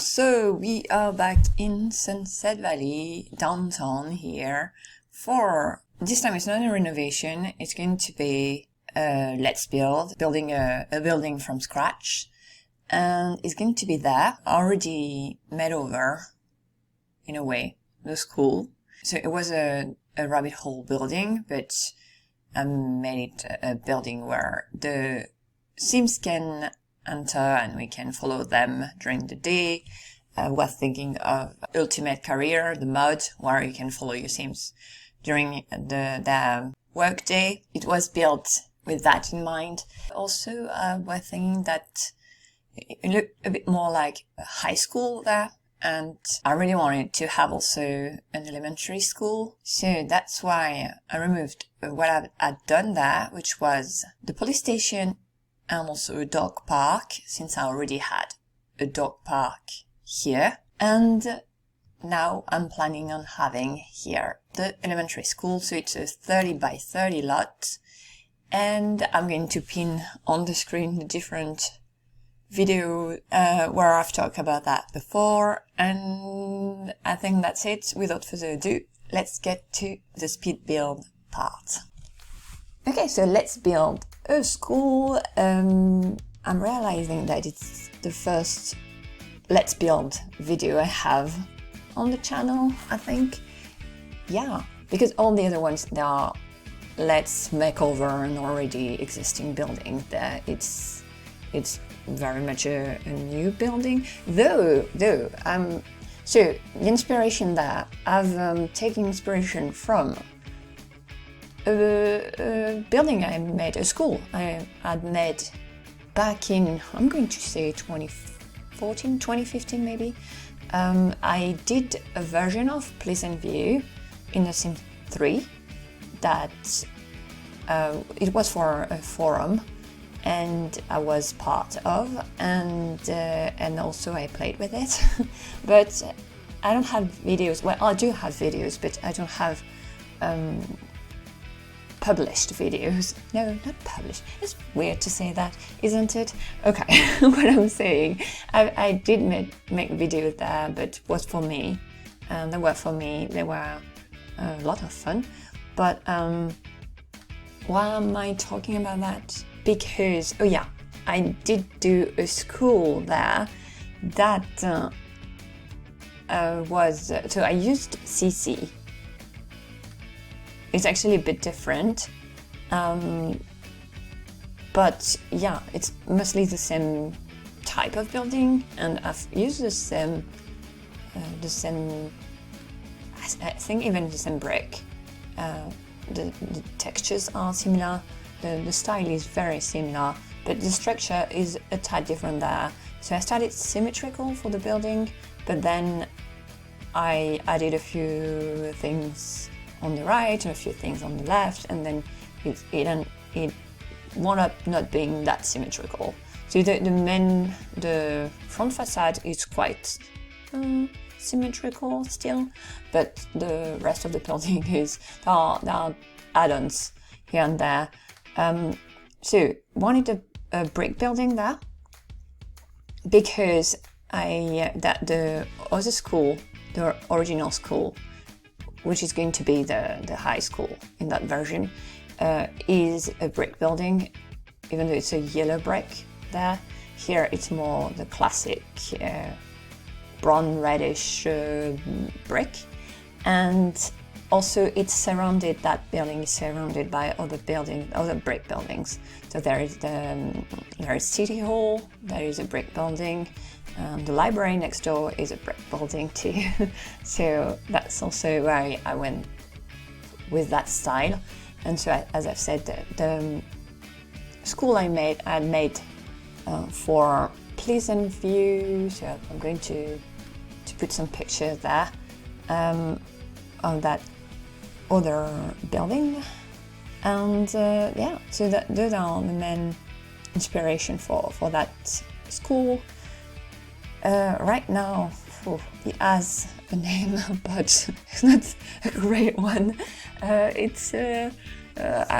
So we are back in Sunset Valley, downtown here, for this time it's not a renovation, it's going to be let's building a building from scratch, and it's going to be there, already made over, in a way, the school. So it was a rabbit hole building, but I made it a building where the SIMS can enter and we can follow them during the day. We're thinking of Ultimate Career, the mod, where you can follow your Sims during the work day. It was built with that in mind. Also, we're thinking that it looked a bit more like a high school there, and I really wanted to have also an elementary school. So that's why I removed what I'd done there, which was the police station and also a dog park, since I already had a dog park here. And now I'm planning on having here the elementary school, so it's a 30 by 30 lot. And I'm going to pin on the screen the different video where I've talked about that before. And I think that's it. Without further ado, let's get to the speed build part. Okay, so let's build a school. I'm realizing that it's the first let's build video I have on the channel, I think. Yeah, because all the other ones, they are let's make over an already existing building. It's very much a new building, though. So the inspiration there, I've taken inspiration from a building I made, a school I had made back in, I'm going to say 2014, 2015 maybe. I did a version of Pleasant View in the Sims 3 that it was for a forum and I was part of, and also I played with it. But I don't have videos. Well, I do have videos, but I don't have published videos. No, not published. It's weird to say that, isn't it? Okay, what I'm saying, I did make videos there, but it was for me, and they were for me. They were a lot of fun. But why am I talking about that? Because, oh yeah, I did do a school there that was, so I used CC. It's actually a bit different, but yeah, it's mostly the same type of building, and I've used the same, I think even the same brick. The textures are similar, the style is very similar, but the structure is a tad different there. So I started symmetrical for the building, but then I added a few things on the right and a few things on the left, and then it wound up not being that symmetrical. So the front facade is quite symmetrical still, but the rest of the building is there are add-ons here and there. So wanted a brick building there because that the other school, the original school, which is going to be the high school in that version, is a brick building, even though it's a yellow brick there. Here it's more the classic brown reddish brick, and also it's surrounded, that building is surrounded by other brick buildings. So there is City Hall, there is a brick building, the library next door is a brick building too. So that's also where I went with that style. And so, as I've said, the school I had made for Pleasant View. So I'm going to put some pictures there of that other building. And yeah, so those are the main inspiration for that school. Right now, it has a name, but it's not a great one. I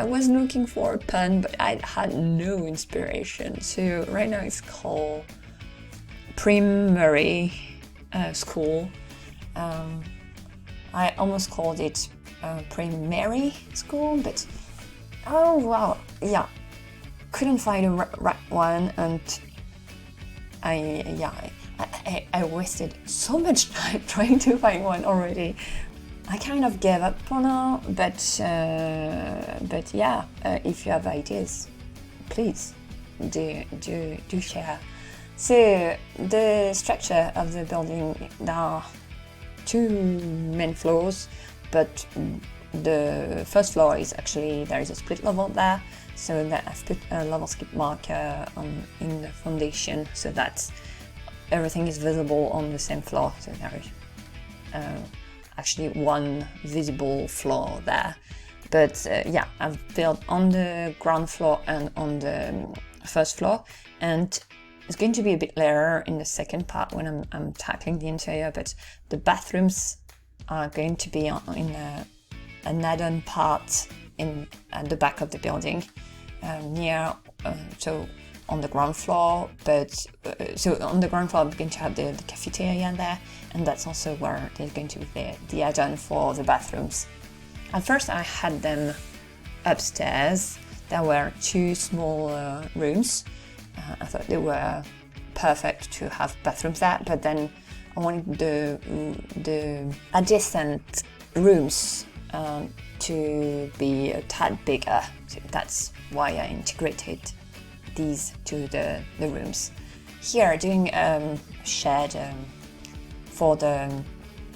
was looking for a pun, but I had no inspiration. So right now it's called PRIM school. I almost called it primary school, but oh wow, yeah, couldn't find a right one, and I wasted so much time trying to find one already. I kind of gave up for now, but yeah, if you have ideas, please do share. So the structure of the building, there are 2 main floors, but the first floor is actually, there is a split level there, so that I've put a level skip marker in the foundation so that everything is visible on the same floor. So there is actually 1 visible floor there. But yeah, I've built on the ground floor and on the first floor, and it's going to be a bit later in the second part when I'm tackling the interior, but the bathrooms are going to be in an add-on part at the back of the building, so on the ground floor. But so on the ground floor, I'm going to have the cafeteria there, and that's also where there's going to be the add-on for the bathrooms. At first, I had them upstairs. There were 2 small rooms. I thought they were perfect to have bathrooms there, but then I wanted the adjacent rooms to be a tad bigger. So that's why I integrated these to the rooms. Here, doing shed for the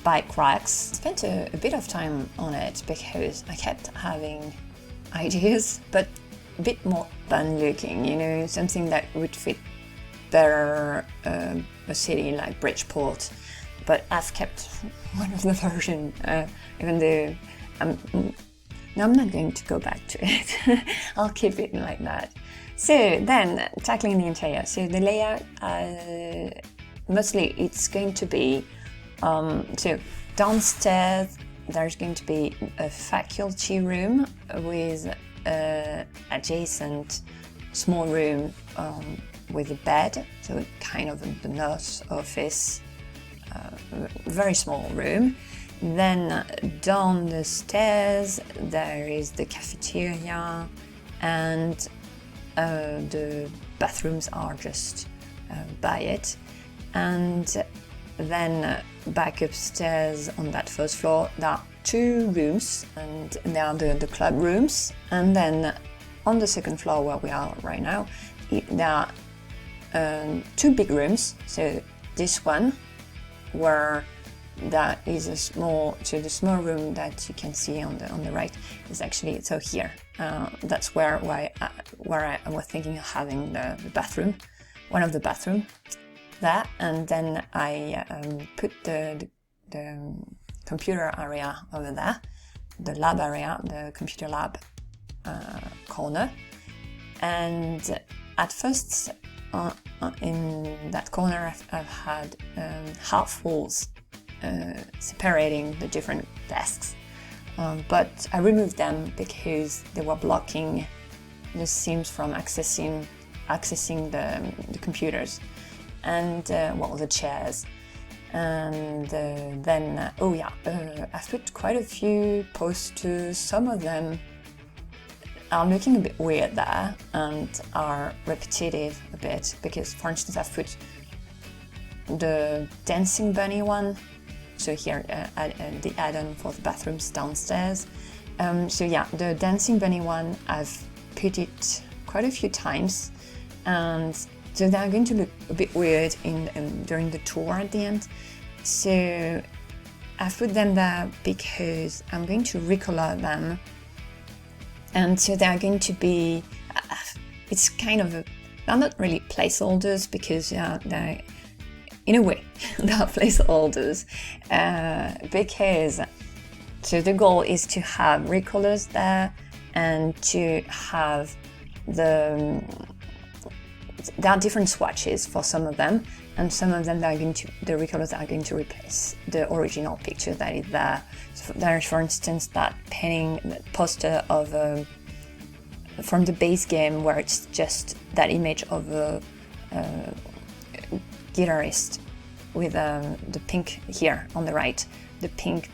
bike racks. I spent a bit of time on it because I kept having ideas, but a bit more fun looking, you know, something that would fit better a city like Bridgeport. But I've kept one of the version, even though I'm not going to go back to it. I'll keep it like that. So then, tackling the interior. So the layout, mostly it's going to be, so downstairs there's going to be a faculty room with adjacent small room with a bed, so kind of the nurse office, very small room. Then down the stairs there is the cafeteria, and the bathrooms are just by it. And then back upstairs on that first floor there are 2 rooms, and they are the club rooms. And then on the second floor where we are right now, there are 2 big rooms. So this one, where that is a small, so the small room that you can see on the right is actually, so here, that's where I was thinking of having the bathroom, one of the bathroom there. And then I put the computer area over there, the lab area, the computer lab corner. And at first, in that corner, I've had half walls separating the different desks, but I removed them because they were blocking the SIMS from accessing the computers and the chairs. And then I've put quite a few posters. Some of them are looking a bit weird there and are repetitive a bit, because, for instance, I've put the dancing bunny one. So here, the add-on for the bathrooms downstairs. So yeah, the dancing bunny one, I've put it quite a few times, and so they're going to look a bit weird during the tour at the end. So I've put them there because I'm going to recolor them, and so they're going to be, it's kind of they're not really placeholders, because they're, in a way, they're placeholders, because so the goal is to have recolors there, and to have there are different swatches for some of them, and some of them the recolors are going to replace the original picture that is there. So there's, for instance, that painting, that poster of from the base game, where it's just that image of a guitarist with the pink here on the right, the pink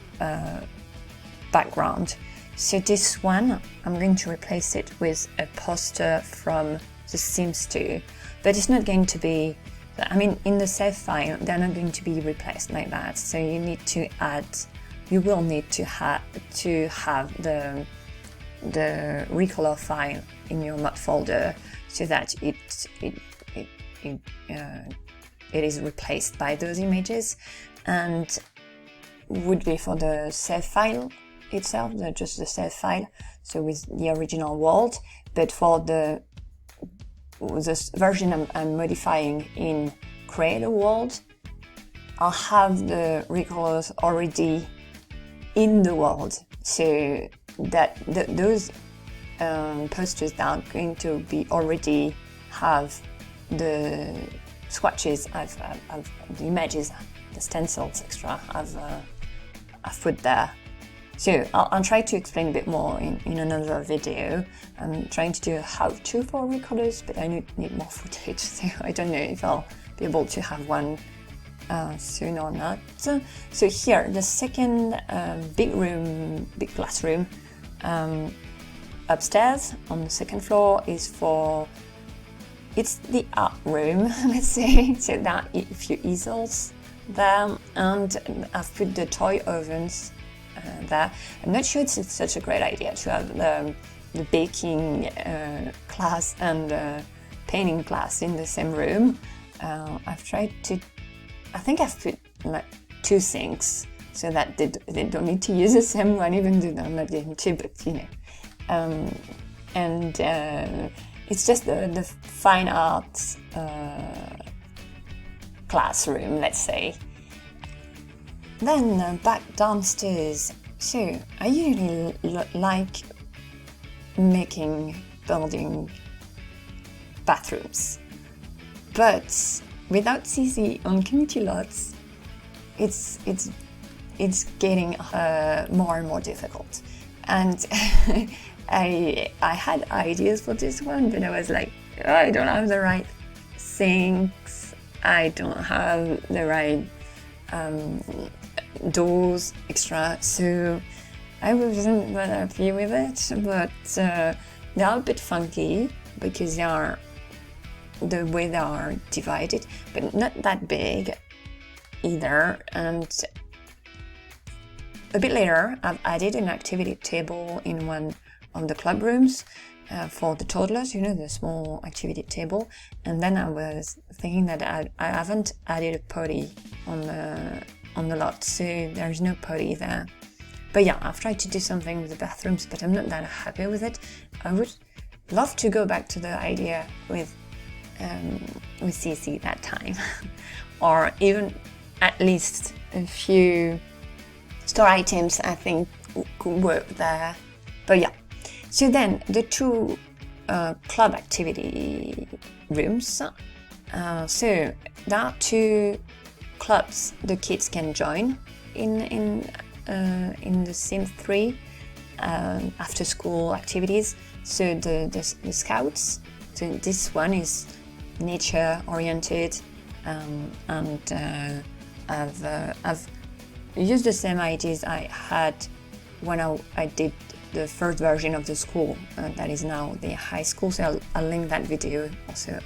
background. So this one, I'm going to replace it with a poster from the Sims 2, but it's not going to be, I mean, in the save file, they're not going to be replaced like that. So you need to add, you will need to have the recolor file in your mod folder so that it is replaced by those images, and would be for the save file itself, just the save file, so with the original world. But for the version I'm modifying in Create a World, I'll have the recolors already in the world, so that those posters that are going to be already have the swatches, the images, the stencils extra I've put there. So I'll try to explain a bit more in another video. I'm trying to do a how-to for recolors, but I need more footage, so I don't know if I'll be able to have one soon or not. So here, the second big classroom upstairs on the second floor is it's the art room, let's say. So there are a few easels there, and I've put the toy ovens there. I'm not sure it's such a great idea to have the baking class and the painting class in the same room. I've tried to, I think I've put like 2 sinks so that they don't need to use the same one, even though I'm not going to, but you know. It's just the fine arts classroom, let's say. Then back downstairs. So I usually like building bathrooms, but without CC on community lots, it's getting more and more difficult. And I had ideas for this one, but I was like, oh, I don't have the right sinks, I don't have the right doors extra, so I wasn't that happy with it. But they are a bit funky because they are the way they are divided, but not that big either. And a bit later, I've added an activity table in one of the club rooms for the toddlers, you know, the small activity table. And then I was thinking that I haven't added a potty on the lot, so there's no potty there. But yeah, I've tried to do something with the bathrooms, but I'm not that happy with it. I would love to go back to the idea with CC that time, or even at least a few store items I think could work there. But yeah, so then the 2 club activity rooms. So there are 2 clubs the kids can join in the Sims 3 after school activities. So the Scouts. So this one is nature oriented, and I've used the same ideas I had when I did the first version of the school, that is now the high school. So I'll link that video also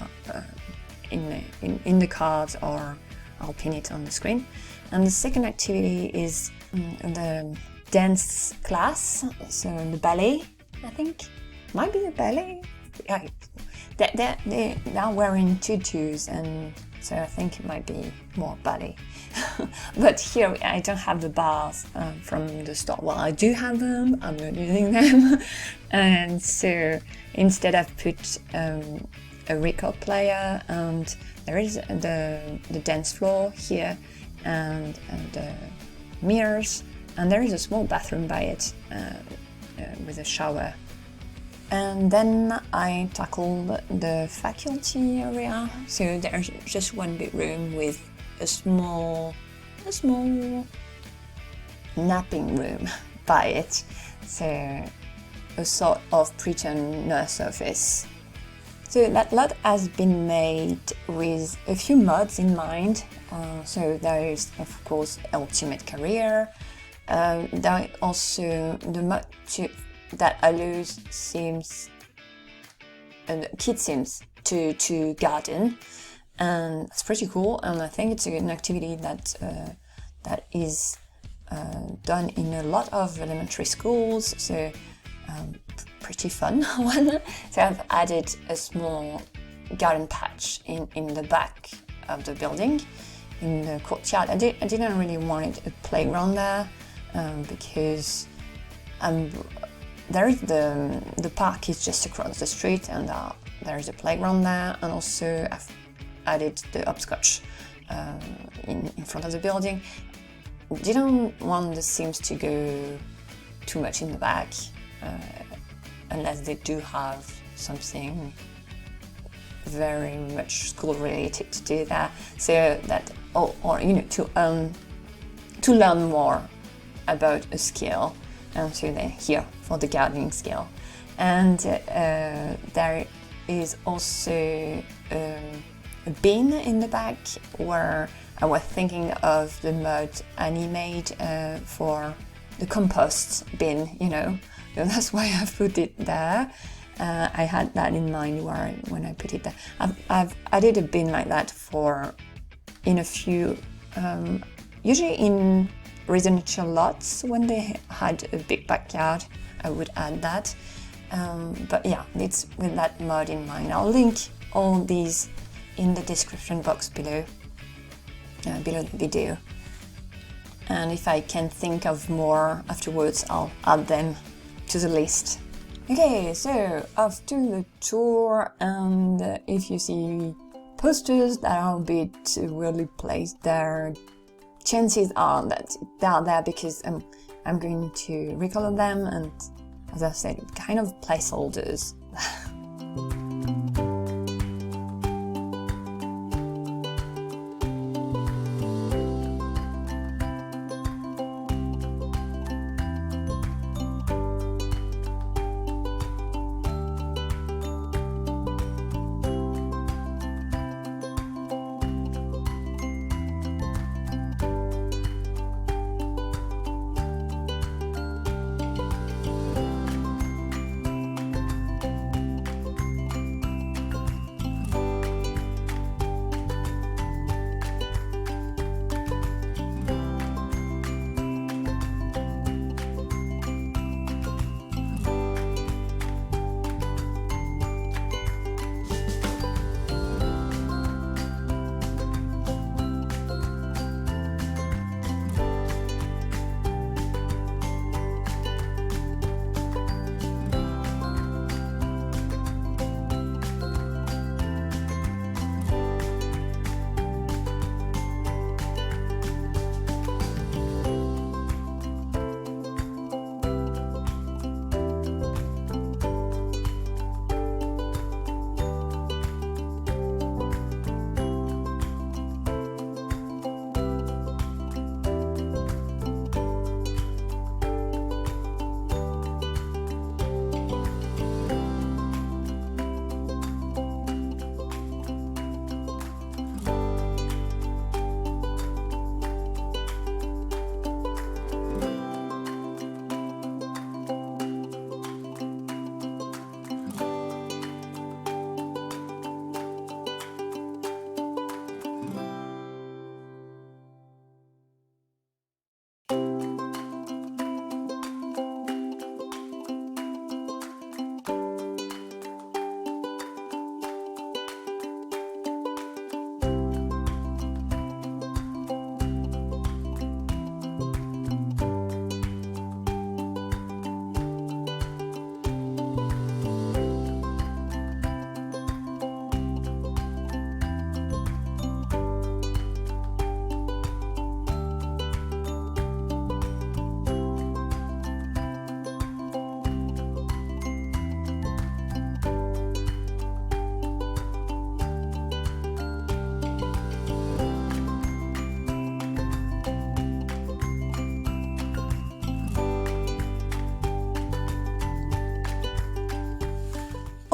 in the cards, or I'll pin it on the screen. And the second activity is the dance class, so the ballet, I think. Might be the ballet? Yeah. They're wearing tutus, and so I think it might be more ballet. But here I don't have the bars from the store. Well, I do have them, I'm not using them. And so instead I've put a record player, and there is the dance floor here, and the mirrors, and there is a small bathroom by it with a shower. And then I tackled the faculty area. So there's just one big room with a small napping room by it. So a sort of pretend nurse office. So that lot has been made with a few mods in mind. So there is, of course, Ultimate Career. There is also the mod that allows Sims, kid Sims to garden, and it's pretty cool. And I think it's an activity that is done in a lot of elementary schools. So pretty fun one. So I've added a small garden patch in the back of the building, in the courtyard. I didn't really want a playground there because there is the park is just across the street, and there is a playground there, and also I've added the hopscotch in front of the building. Didn't want the Sims to go too much in the back, unless they do have something very much school related to do that. So that, or you know, to learn more about a skill, and so they're here for the gardening skill. And there is also a bin in the back where I was thinking of the mod Annie made for the compost bin, you know. So that's why I put it there. I had that in mind when I put it there. I've added a bin like that in a few, usually in residential lots when they had a big backyard, I would add that. But yeah, it's with that mod in mind. I'll link all these in the description box below the video. And if I can think of more afterwards, I'll add them to the list. Okay, so after the tour, and if you see posters that are a bit weirdly placed there, chances are that they are there because I'm going to recolor them, and as I said, kind of placeholders.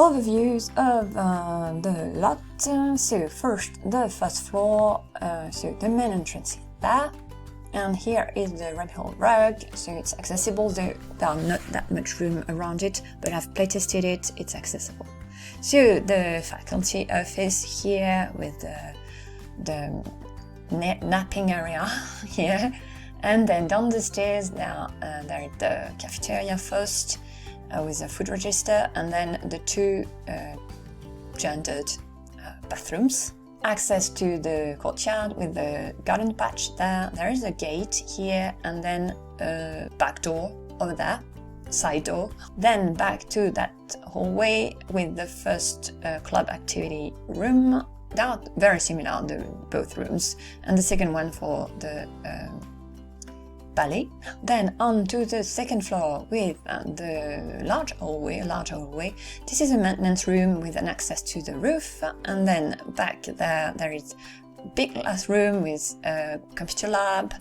overviews of the lot. So first, the first floor, so the main entrance is there. And here is the rabbit hole rug, so it's accessible, though there are not that much room around it, but I've playtested it, it's accessible. So the faculty office here with the napping area here, and then down the stairs now there is the cafeteria first with a food register, and then the two gendered bathrooms. Access to the courtyard with the garden patch there. There is a gate here, and then a back door over there, side door. Then back to that hallway with the first club activity room. They are very similar, both rooms, and the second one for the ballet. Then on to the second floor with the large hallway. This is a maintenance room with an access to the roof, and then back there is a big glass room with a computer lab,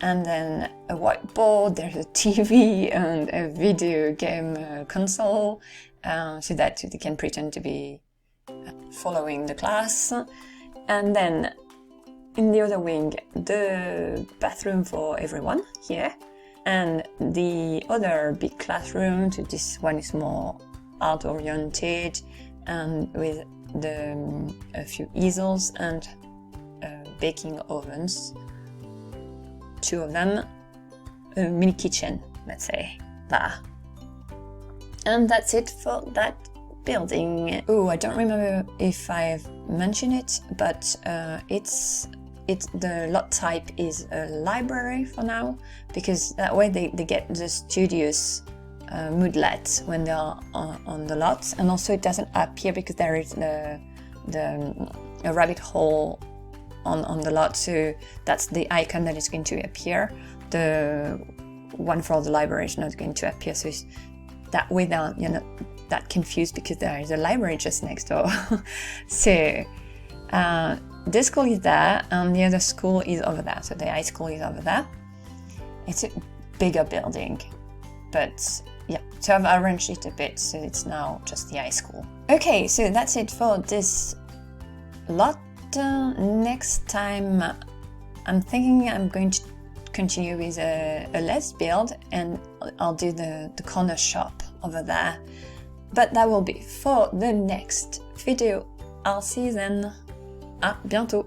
and then a whiteboard. There's a TV and a video game console, so that they can pretend to be following the class. And then in the other wing, the bathroom for everyone here, and the other big classroom. So this one is more art oriented, and with a few easels and baking ovens, 2 of them, a mini kitchen, let's say, there. And that's it for that building. Oh, I don't remember if I've mentioned it, but the lot type is a library for now, because that way they get the studious moodlet when they are on the lot, and also it doesn't appear because there is a rabbit hole on the lot, so that's the icon that is going to appear. The one for the library is not going to appear, so that way you're not that confused because there is a library just next door. So this school is there, and the other school is over there. So the high school is over there. It's a bigger building, but yeah, so I've arranged it a bit, so it's now just the high school. Okay, so that's it for this lot. Next time, I'm thinking I'm going to continue with a let's build, and I'll do the corner shop over there. But that will be for the next video. I'll see you then. À bientôt!